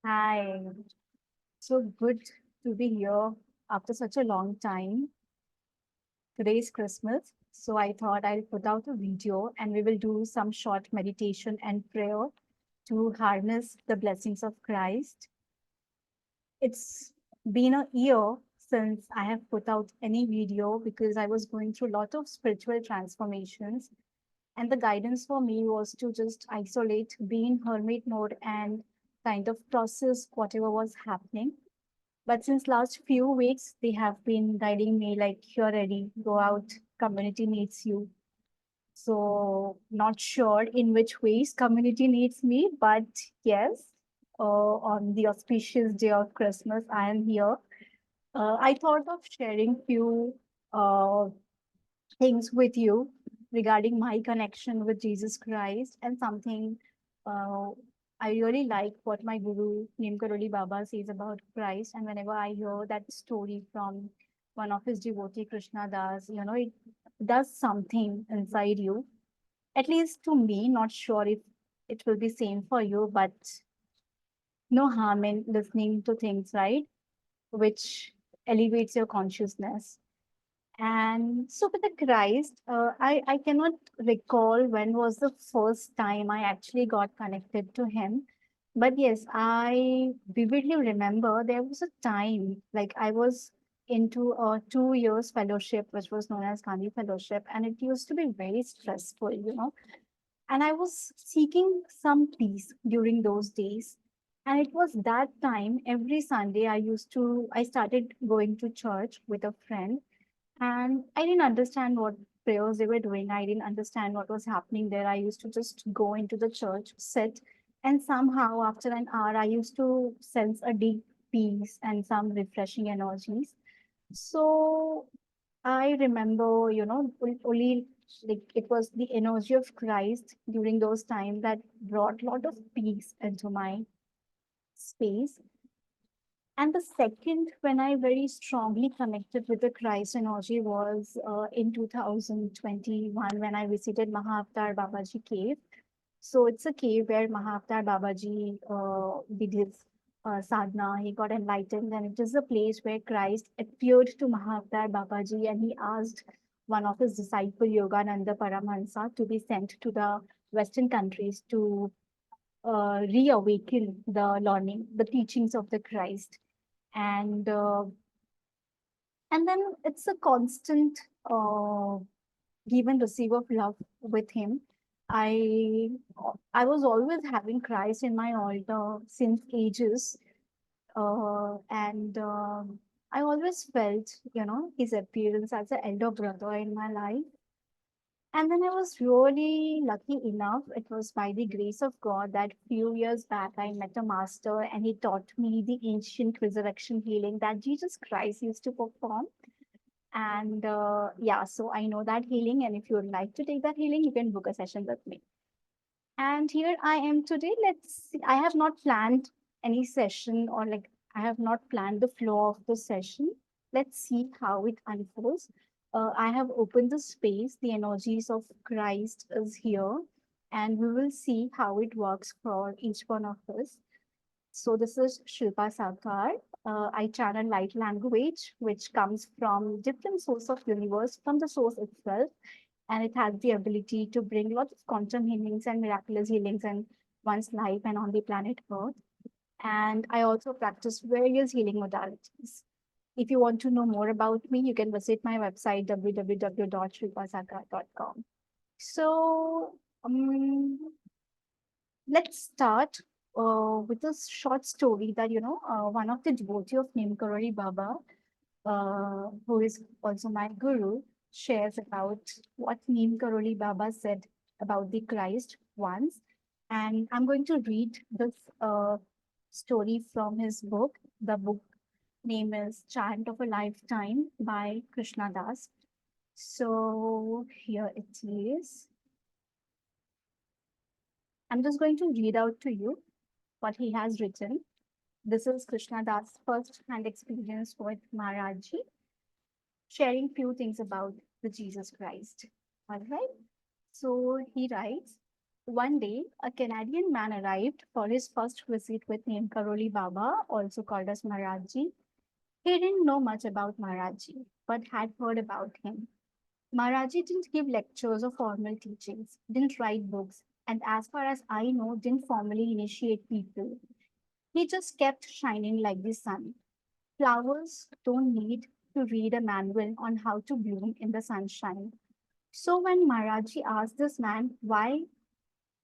Hi, so good to be here after such a long time. Today is Christmas, so I thought I'll put out a video and we will do some short meditation and prayer to harness the blessings of Christ. It's been a year since I have put out any video because I was going through a lot of spiritual transformations, and the guidance for me was to just isolate, be in hermit mode, and kind of process whatever was happening. But since last few weeks, they have been guiding me like you're ready, go out, community needs you. So not sure in which ways community needs me, but yes, on the auspicious day of Christmas, I am here. I thought of sharing few uh, things with you regarding my connection with Jesus Christ and something uh, I really like what my guru Nimkaroli Baba says about Christ. And whenever I hear that story from one of his devotee, Krishna Das, it does something inside you. At least to me, not sure if it will be same for you, but no harm in listening to things, right? Which elevates your consciousness. And so with the Christ, I cannot recall when was the first time I actually got connected to him. But yes, I vividly remember there was a time like I was into a 2 years fellowship, which was known as Gandhi Fellowship, and it used to be very stressful. And I was seeking some peace during those days. And it was that time every Sunday I started going to church with a friend, and I didn't understand what prayers they were doing. I didn't understand what was happening there. I used to just go into the church, sit, and somehow after an hour, I used to sense a deep peace and some refreshing energies. So I remember, only like it was the energy of Christ during those times that brought a lot of peace into my space. And the second, when I very strongly connected with the Christ energy, was in 2021 when I visited Mahavtar Babaji cave. So it's a cave where Mahavtar Babaji did his sadhana, he got enlightened, and it is a place where Christ appeared to Mahavtar Babaji and he asked one of his disciple, Yogananda Paramahansa, to be sent to the Western countries to reawaken the learning, the teachings of the Christ. And uh, and then it's a constant give and receive of love with him. I i was always having Christ in my altar since ages, and I always felt his appearance as an elder brother in my life. And then I was really lucky enough. It was by the grace of God that few years back I met a master and he taught me the ancient resurrection healing that Jesus Christ used to perform. And yeah, so I know that healing. And if you would like to take that healing, you can book a session with me. And here I am today. Let's see. I have not planned any session, or like I have not planned the flow of the session. Let's see how it unfolds. I have opened the space. The energies of Christ is here, and we will see how it works for each one of us. So this is Shilpa Saakar. I channel light language, which comes from different source of universe, from the source itself, and it has the ability to bring lots of quantum healings and miraculous healings in one's life and on the planet Earth. And I also practice various healing modalities. If you want to know more about me, you can visit my website www.shilpasaakar.com. So let's start with a short story that one of the devotee of Nimkarori Baba, who is also my guru, shares about what Neem Karoli Baba said about the Christ once. And I'm going to read this story from his book. The book name is Chant of a Lifetime by Krishna Das. So here it is. I'm just going to read out to you what he has written. This is Krishna Das' first-hand experience with Maharaji, sharing few things about the Jesus Christ. All right. So he writes, One day, a Canadian man arrived for his first visit with name Karoli Baba, also called as Maharaji. He didn't know much about Maharaji, but had heard about him. Maharaji didn't give lectures or formal teachings, didn't write books, and as far as I know, didn't formally initiate people. He just kept shining like the sun. Flowers don't need to read a manual on how to bloom in the sunshine. So when Maharaji asked this man why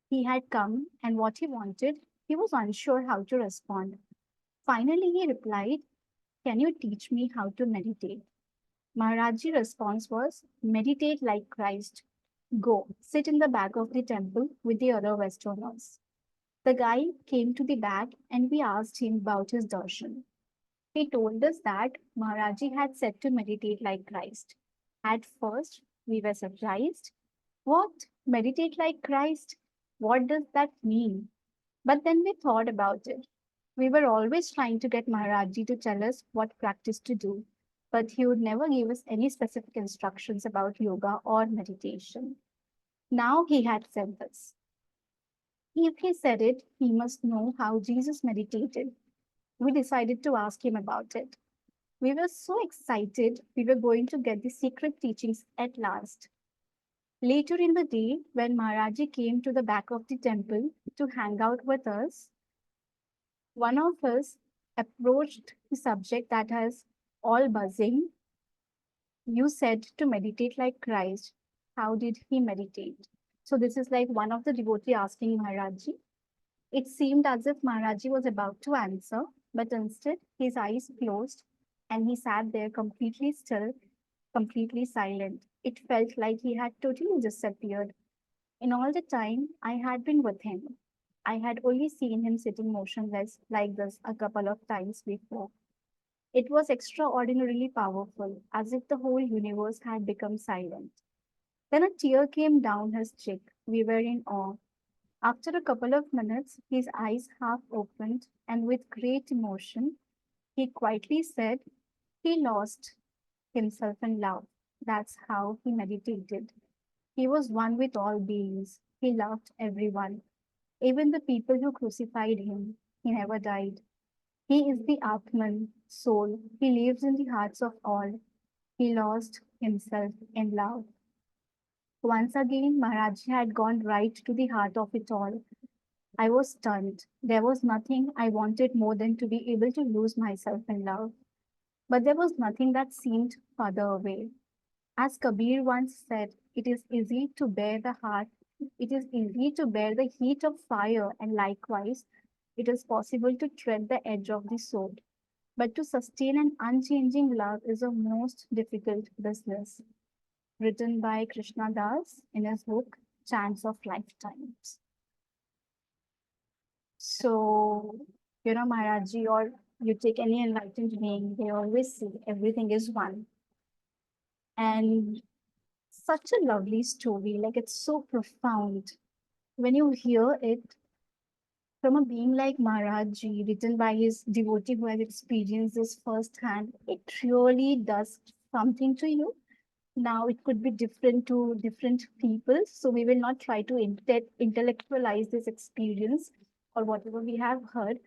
he had come and what he wanted, he was unsure how to respond. Finally, he replied, "Can you teach me how to meditate?" Maharaji's response was, "Meditate like Christ. Go, sit in the back of the temple with the other Westerners." The guy came to the back and we asked him about his darshan. He told us that Maharaji had said to meditate like Christ. At first, we were surprised. What? Meditate like Christ? What does that mean? But then we thought about it. We were always trying to get Maharaji to tell us what practice to do, but he would never give us any specific instructions about yoga or meditation. Now he had said this. If he said it, he must know how Jesus meditated. We decided to ask him about it. We were so excited we were going to get the secret teachings at last. Later in the day, when Maharaji came to the back of the temple to hang out with us, one of us approached the subject that has all buzzing. You said to meditate like Christ. How did he meditate? So this is like one of the devotee asking Maharaji. It seemed as if Maharaji was about to answer, but instead his eyes closed and he sat there completely still, completely silent. It felt like he had totally disappeared. In all the time I had been with him, I had only seen him sitting motionless like this a couple of times before. It was extraordinarily powerful, as if the whole universe had become silent. Then a tear came down his cheek. We were in awe. After a couple of minutes, his eyes half opened, and with great emotion, he quietly said he lost himself in love. That's how he meditated. He was one with all beings. He loved everyone, even the people who crucified him. He never died. He is the Atman, soul. He lives in the hearts of all. He lost himself in love. Once again, Maharaj had gone right to the heart of it all. I was stunned. There was nothing I wanted more than to be able to lose myself in love. But there was nothing that seemed farther away. As Kabir once said, it is easy to bear the heart, it is easy to bear the heat of fire, and likewise, it is possible to tread the edge of the sword. But to sustain an unchanging love is a most difficult business. Written by Krishna Das in his book Chants of Lifetimes. So, Maharaji, or you take any enlightened being, they always say everything is one. And such a lovely story, like it's so profound. When you hear it from a being like Maharaji, written by his devotee who has experienced this firsthand, it really does something to you. Now it could be different to different people, so we will not try to intellectualize this experience or whatever we have heard.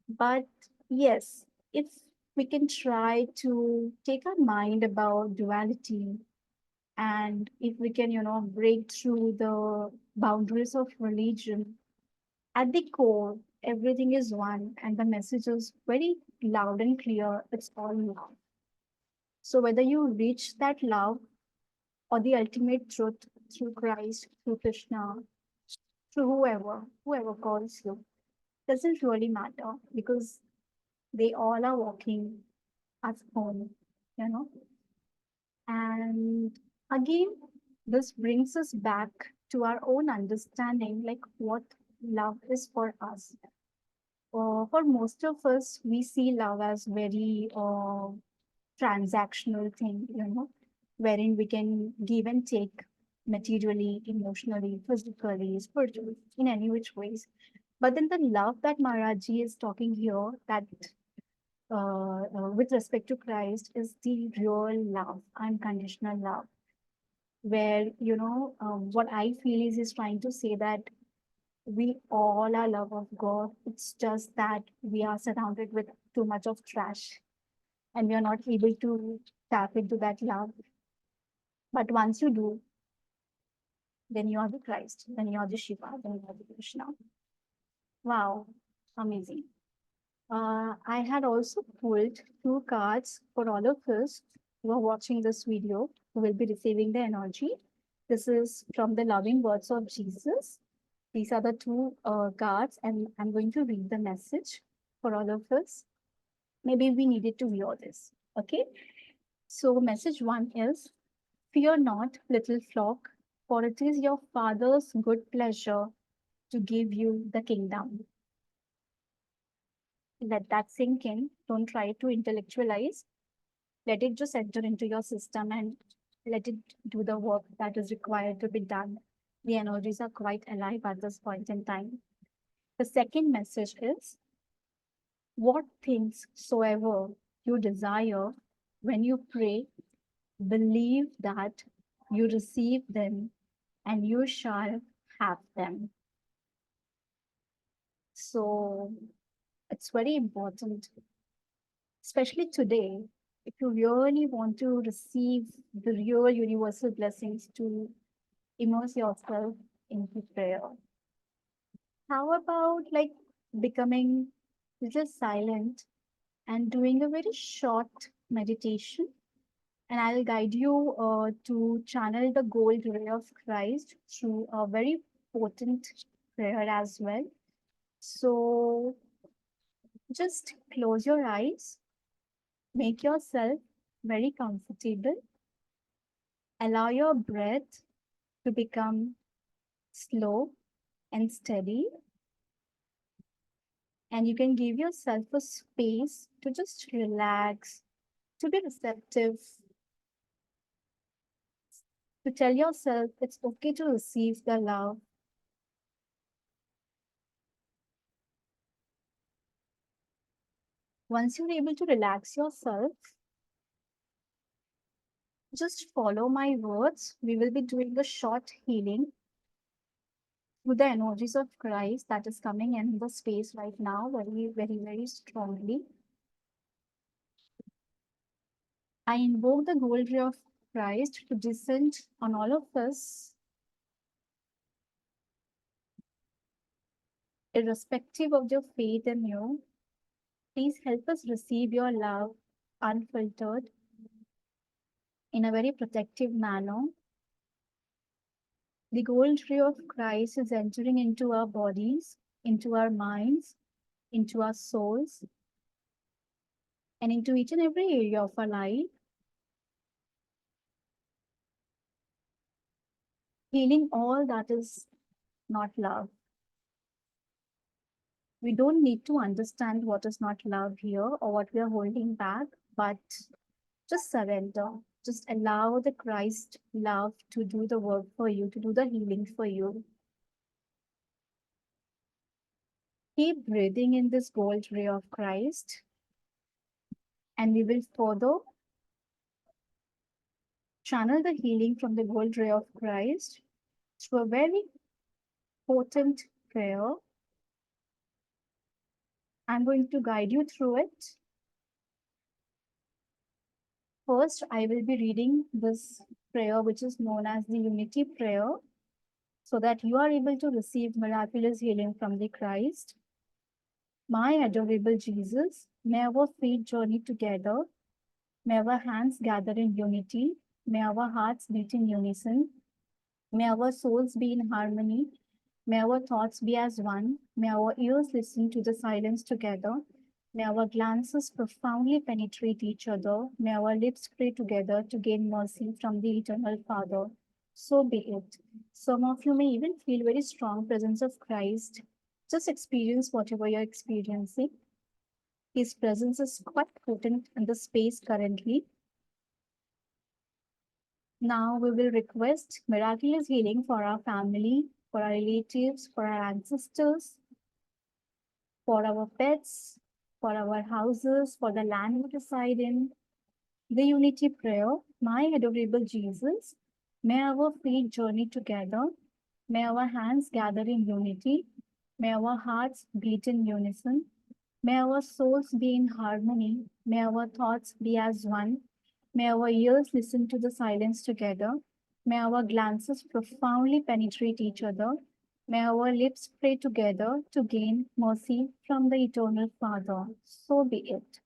But yes, if we can try to take our mind about duality, and if we can, break through the boundaries of religion, at the core, everything is one, and the message is very loud and clear. It's all love. So whether you reach that love or the ultimate truth through Christ, through Krishna, through whoever calls you, doesn't really matter because they all are walking as home, you know. And again, this brings us back to our own understanding, like what love is for us. For most of us, we see love as very transactional thing, wherein we can give and take materially, emotionally, physically, spiritually, in any which ways. But then the love that Maharaji is talking here, that with respect to Christ, is the real love, unconditional love, where, what I feel is he's trying to say that We all are love of God. It's just that we are surrounded with too much of trash and we are not able to tap into that love. But once you do, then you are the Christ, then you are the Shiva, then you are the Krishna. Wow, amazing. I had also pulled two cards for all of us who are watching this video, who will be receiving the energy. This is from the loving words of Jesus. These are the two cards, and I'm going to read the message for all of us. Maybe we needed to hear this. Okay. So, message one is: Fear not, little flock, for it is your Father's good pleasure to give you the kingdom. Let that sink in. Don't try to intellectualize. Let it just enter into your system and let it do the work that is required to be done. The energies are quite alive at this point in time. The second message is: What things soever you desire, when you pray, believe that you receive them and you shall have them. So it's very important, especially today, if you really want to receive the real universal blessings, to immerse yourself into prayer. How about like becoming just silent and doing a very short meditation? And I'll guide you to channel the gold ray of Christ through a very potent prayer as well. So just close your eyes, make yourself very comfortable, allow your breath to become slow and steady, and you can give yourself a space to just relax, to be receptive, to tell yourself it's okay to receive the love. Once you're able to relax yourself, just follow my words. We will be doing a short healing with the energies of Christ that is coming in the space right now very, very, very strongly. I invoke the gold ray of Christ to descend on all of us, irrespective of your faith in you. Please help us receive your love unfiltered in a very protective manner. The gold ray of Christ is entering into our bodies, into our minds, into our souls, and into each and every area of our life, healing all that is not love. We don't need to understand what is not love here or what we are holding back, but just surrender. Just allow the Christ love to do the work for you, to do the healing for you. Keep breathing in this gold ray of Christ, and we will further channel the healing from the gold ray of Christ through a very potent prayer. I'm going to guide you through it. First, I will be reading this prayer, which is known as the Unity Prayer, so that you are able to receive miraculous healing from the Christ. My adorable Jesus, may our feet journey together, may our hands gather in unity, may our hearts beat in unison, may our souls be in harmony, may our thoughts be as one, may our ears listen to the silence together, may our glances profoundly penetrate each other, may our lips pray together to gain mercy from the eternal Father. So be it. Some of you may even feel very strong presence of Christ. Just experience whatever you're experiencing. His presence is quite potent in the space currently. Now we will request miraculous healing for our family, for our relatives, for our ancestors, for our pets, for our houses, for the land we reside in. The Unity Prayer, my adorable Jesus, may our feet journey together, May our hands gather in unity. May our hearts beat in unison. May our souls be in harmony. May our thoughts be as one. May our ears listen to the silence together. May our glances profoundly penetrate each other. May our lips pray together to gain mercy from the eternal Father. So be it.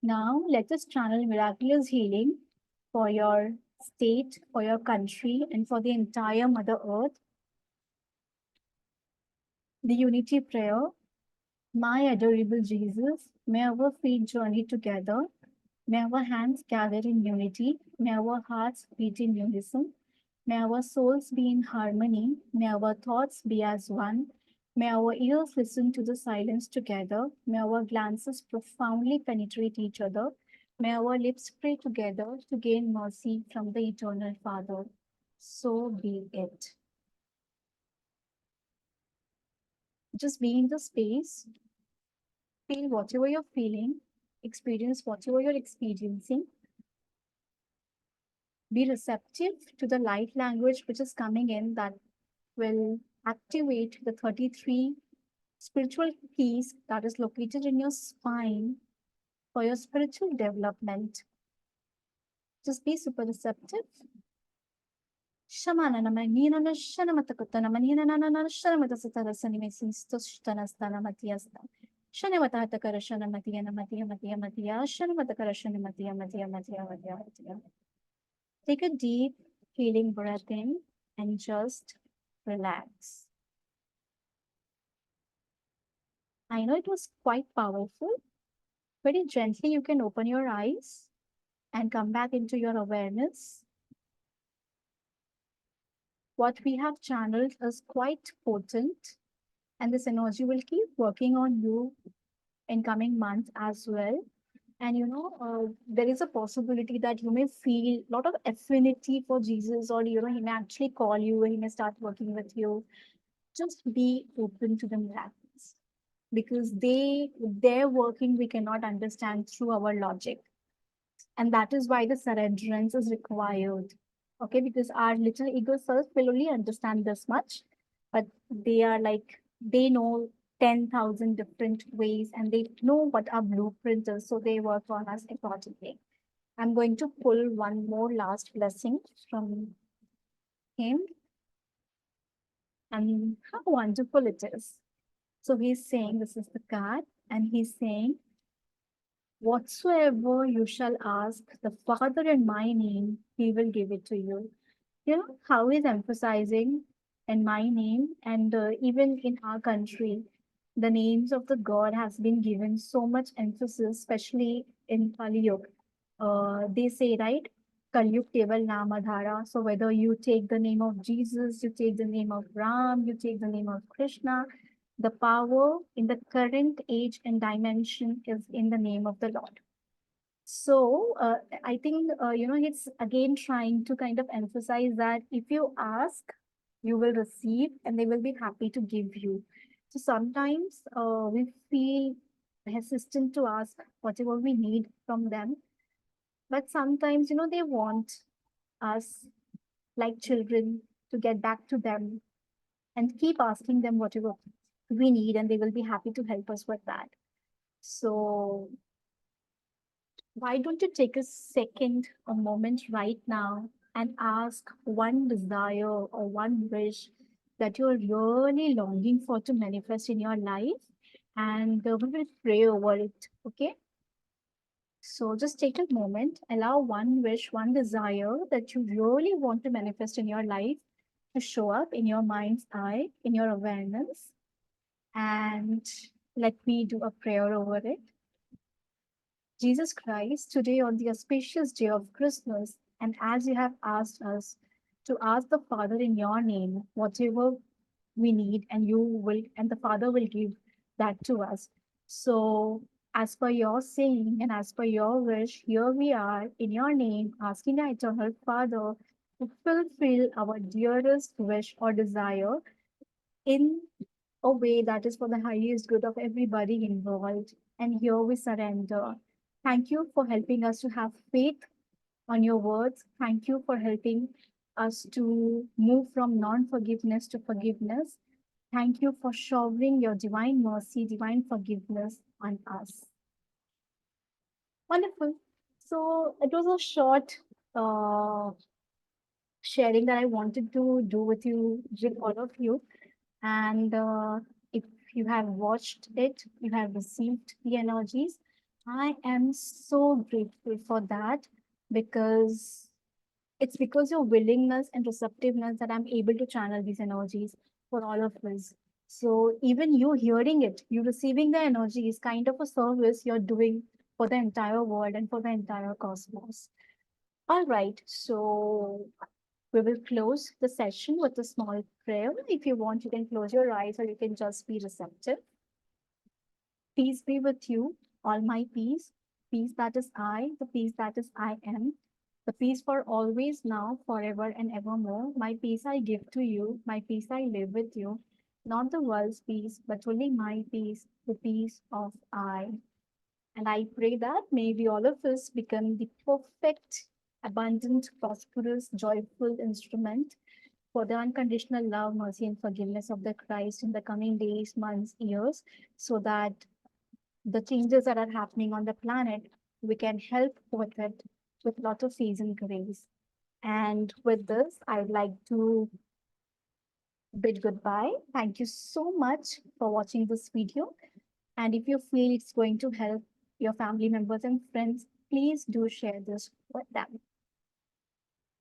Now, let us channel miraculous healing for your state, for your country, and for the entire Mother Earth. The unity prayer. My adorable Jesus, may our feet journey together. May our hands gather in unity. May our hearts beat in unison. May our souls be in harmony. May our thoughts be as one. May our ears listen to the silence together. May our glances profoundly penetrate each other. May our lips pray together to gain mercy from the eternal Father. So be it. Just be in the space, feel whatever you're feeling, experience whatever you're experiencing. Be receptive to the light language which is coming in that will activate the 33 spiritual keys that is located in your spine for your spiritual development. Just be super receptive. Shamana namanina na shanamatakattana manina nana shanamatasatara sanimesistostanastana matiasta. Shanamatakara shanamatia namatia matia matia shanamatakara shanamatia matia matia matia matia. Take a deep, healing breath in and just relax. I know it was quite powerful. Very gently, you can open your eyes and come back into your awareness. What we have channeled is quite potent, and this energy will keep working on you in coming months as well. And there is a possibility that you may feel a lot of affinity for Jesus, or he may actually call you, he may start working with you. Just be open to the miracles, because their working we cannot understand through our logic, and that is why the surrenderance is required. Okay, because our little ego self will only understand this much, but they are like, they know 10,000 different ways, and they know what our blueprint is, so they work on us accordingly. I'm going to pull one more last blessing from him, and how wonderful it is. So he's saying, this is the card, and he's saying, whatsoever you shall ask the Father in my name, he will give it to you. How he's emphasizing in my name, and even in our country, the names of the God has been given so much emphasis, especially in Kali Yuga. They say, right? Kali Yuga Keval Namadhara. So whether you take the name of Jesus, you take the name of Ram, you take the name of Krishna, the power in the current age and dimension is in the name of the Lord. So I think it's again trying to kind of emphasize that if you ask, you will receive, and they will be happy to give you. So sometimes we feel hesitant to ask whatever we need from them, but sometimes they want us, like children, to get back to them and keep asking them whatever we need, and they will be happy to help us with that. So why don't you take a second, a moment right now, and ask one desire or one wish that you're really longing for to manifest in your life, and we will pray over it. Okay? So just take a moment, allow one wish, one desire that you really want to manifest in your life to show up in your mind's eye, in your awareness, and let me do a prayer over it. Jesus Christ, today on the auspicious day of Christmas, and as you have asked us to ask the Father in your name, whatever we need, and the Father will give that to us. So, as per your saying and as per your wish, here we are in your name, asking the eternal Father to fulfill our dearest wish or desire in a way that is for the highest good of everybody involved. And here we surrender. Thank you for helping us to have faith on your words. Thank you for helping us to move from non-forgiveness to forgiveness. Thank you for showering your divine mercy, divine forgiveness on us. Wonderful. So it was a short uh, sharing that I wanted to do with you, with all of you. And if you have watched it, you have received the energies. I am so grateful for that because it's because your willingness and receptiveness that I'm able to channel these energies for all of us. So even you hearing it, you receiving the energy is kind of a service you're doing for the entire world and for the entire cosmos. All right, so we will close the session with a small prayer. If you want, you can close your eyes or you can just be receptive. Peace be with you, all my peace, peace that is I, the peace that is I am, the peace for always, now, forever, and evermore. My peace I give to you, my peace I live with you, not the world's peace, but only my peace, the peace of I. And I pray that maybe all of us become the perfect, abundant, prosperous, joyful instrument for the unconditional love, mercy, and forgiveness of the Christ in the coming days, months, years, so that the changes that are happening on the planet, we can help with it with lot of ease and grace. And with this, I'd like to bid goodbye. Thank you so much for watching this video. And if you feel it's going to help your family members and friends, please do share this with them.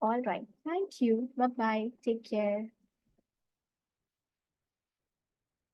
All right. Thank you. Bye bye. Take care.